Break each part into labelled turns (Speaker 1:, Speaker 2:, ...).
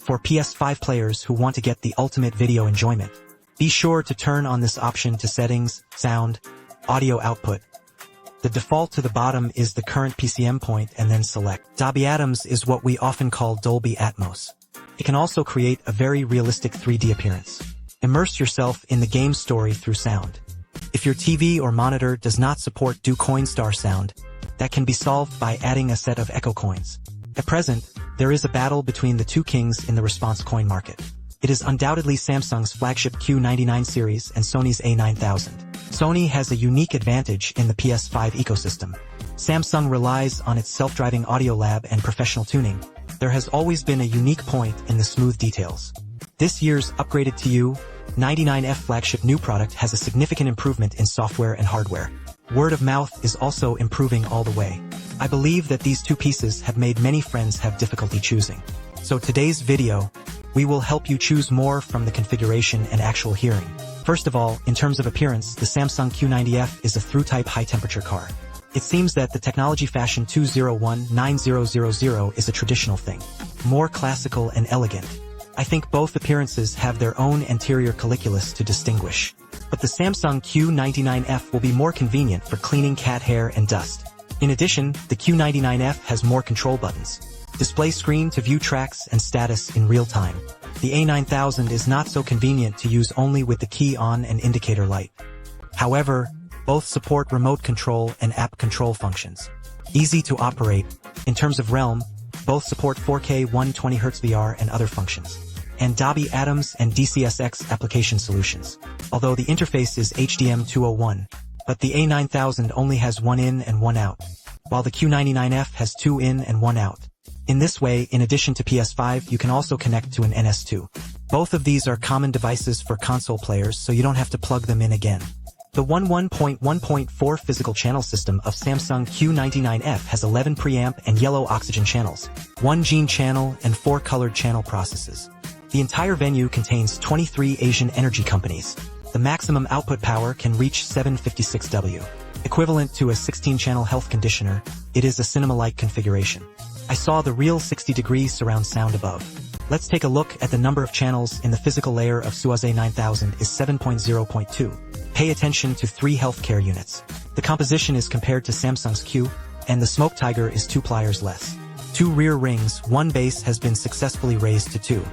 Speaker 1: for PS5 players who want to get the ultimate video enjoyment. Be sure to turn on this option to settings, sound, audio output. The default to the bottom is the current PCM point and then select. Dolby Atmos is what we often call Dolby Atmos. It can also create a very realistic 3D appearance. Immerse yourself in the game story through sound. If your TV or monitor does not support Do Coinstar sound, that can be solved by adding a set of echo coins. At present, there is a battle between the two kings in the response coin market. It is undoubtedly Samsung's flagship Q99 series and Sony's A9000. Sony has a unique advantage in the PS5 ecosystem. Samsung relies on its self-driving audio lab and professional tuning. There has always been a unique point in the smooth details. This year's upgraded Q99F flagship new product has a significant improvement in software and hardware. Word of mouth is also improving all the way. I believe that these two pieces have made many friends have difficulty choosing. So today's video, we will help you choose more from the configuration and actual hearing. First of all, in terms of appearance, the Samsung Q90F is a through-type high-temperature car. It seems that the technology fashion 2019000 is a traditional thing, more classical and elegant. I think both appearances have their own anterior colliculus to distinguish. But the Samsung Q99F will be more convenient for cleaning cat hair and dust. In addition, the Q99F has more control buttons. Display screen to view tracks and status in real time. The A9000 is not so convenient to use only with the key on and indicator light. However, both support remote control and app control functions. Easy to operate. In terms of realm, both support 4K 120Hz VR and other functions, and Dolby Atmos and DCSX application solutions. Although the interface is HDM 201, but the A9000 only has one in and one out, while the Q99F has two in and one out. In this way, in addition to PS5, you can also connect to an NS2. Both of these are common devices for console players, so you don't have to plug them in again. The 11.1.4 physical channel system of Samsung Q99F has 11 preamp and yellow oxygen channels, 1 gene channel and 4 colored channel processes. The entire venue contains 23 Asian energy companies. The maximum output power can reach 756W. Equivalent to a 16-channel health conditioner, it is a cinema-like configuration. I saw the real 60-degree surround sound above. Let's take a look at the number of channels in the physical layer of Suaz A9000 is 7.0.2. Pay attention to 3 healthcare units. The composition is compared to Samsung's Q, and the Smoke Tiger is 2 pliers less. 2 rear rings, 1 base has been successfully raised to 2.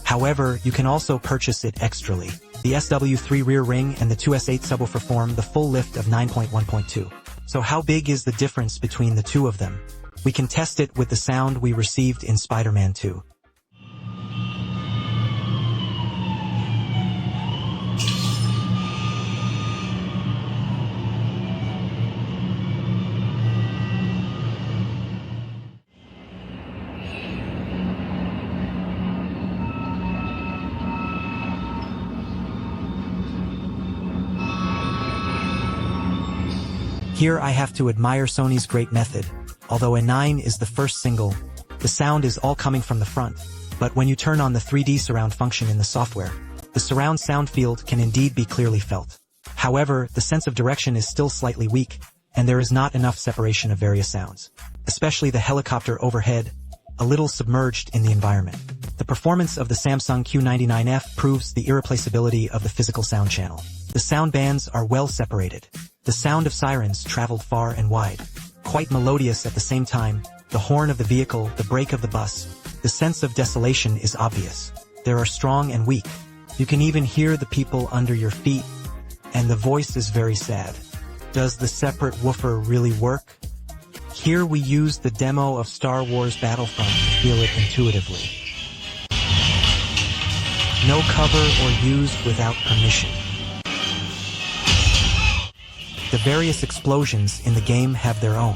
Speaker 1: However, you can also purchase it extrally. The SW3 rear ring and the 2S8 subwoofer form the full lift of 9.1.2. So how big is the difference between the two of them? We can test it with the sound we received in Spider-Man 2. Here I have to admire Sony's great method. Although A9 is the first single, the sound is all coming from the front. But when you turn on the 3D surround function in the software, the surround sound field can indeed be clearly felt. However, the sense of direction is still slightly weak, and there is not enough separation of various sounds, especially the helicopter overhead, a little submerged in the environment. The performance of the Samsung Q99F proves the irreplaceability of the physical sound channel. The sound bands are well separated. The sound of sirens traveled far and wide. Quite melodious at the same time, the horn of the vehicle, the brake of the bus. The sense of desolation is obvious. There are strong and weak. You can even hear the people under your feet, and the voice is very sad. Does the separate woofer really work? Here we use the demo of Star Wars Battlefront to feel it intuitively. No cover or used without permission. The various explosions in the game have their own.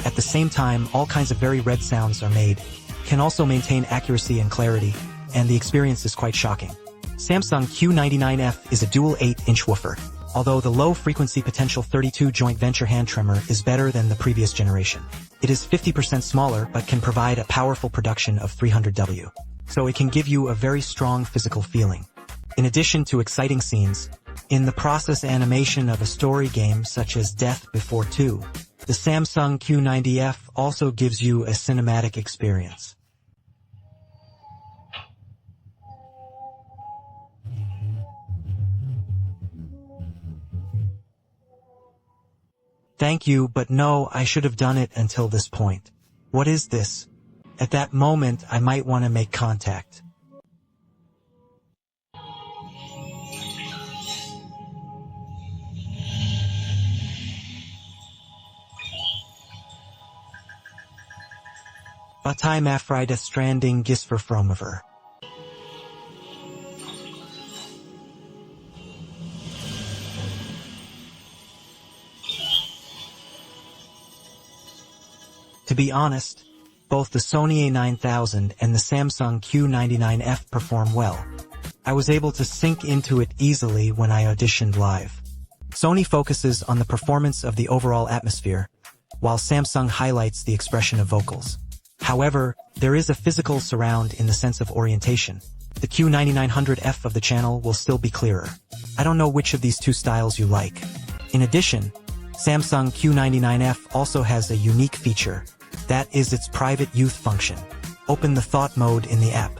Speaker 1: At the same time, all kinds of very red sounds are made, can also maintain accuracy and clarity, and the experience is quite shocking. Samsung Q99F is a dual 8-inch woofer, although the low-frequency potential 32 joint venture hand tremor is better than the previous generation. It is 50% smaller but can provide a powerful production of 300W, so it can give you a very strong physical feeling. In addition to exciting scenes, in the process animation of a story game such as Death Before 2, the Samsung Q90F also gives you a cinematic experience. Thank you, but no, I should have done it until this point. What is this? At that moment, I might want to make contact. Batay Mafrida Stranding Gisfer Fromover. To be honest, both the Sony A9000 and the Samsung Q99F perform well. I was able to sink into it easily when I auditioned live. Sony focuses on the performance of the overall atmosphere, while Samsung highlights the expression of vocals. However, there is a physical surround in the sense of orientation. The Q9900F of the channel will still be clearer. I don't know which of these two styles you like. In addition, Samsung Q99F also has a unique feature. That is its private youth function. Open the thought mode in the app.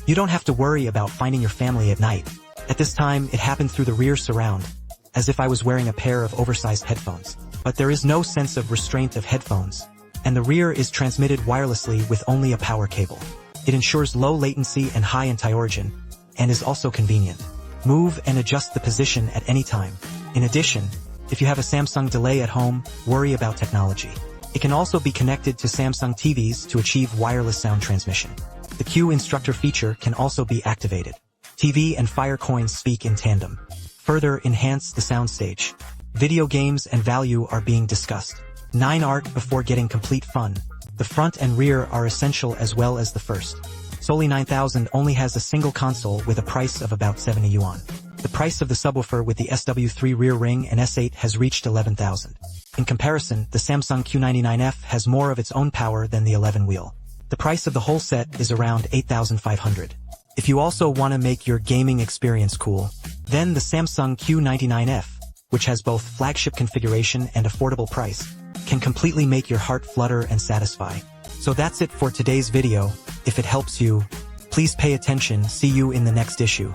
Speaker 1: You don't have to worry about finding your family at night. At this time, it happened through the rear surround, as if I was wearing a pair of oversized headphones. But there is no sense of restraint of headphones, and the rear is transmitted wirelessly with only a power cable. It ensures low latency and high anti-origin, and is also convenient. Move and adjust the position at any time. In addition, if you have a Samsung delay at home, worry about technology. It can also be connected to Samsung TVs to achieve wireless sound transmission. The Q Instructor feature can also be activated. TV and Firecoin speak in tandem. Further enhance the soundstage. Video games and value are being discussed. 9 art before getting complete fun. The front and rear are essential as well as the first. Soli 9000 only has a single console with a price of about 70 yuan. The price of the subwoofer with the SW3 rear ring and S8 has reached 11,000. In comparison, the Samsung Q99F has more of its own power than the 11 wheel. The price of the whole set is around 8,500. If you also want to make your gaming experience cool, then the Samsung Q99F, which has both flagship configuration and affordable price, can completely make your heart flutter and satisfy. So that's it for today's video. If it helps you, please pay attention. See you in the next issue.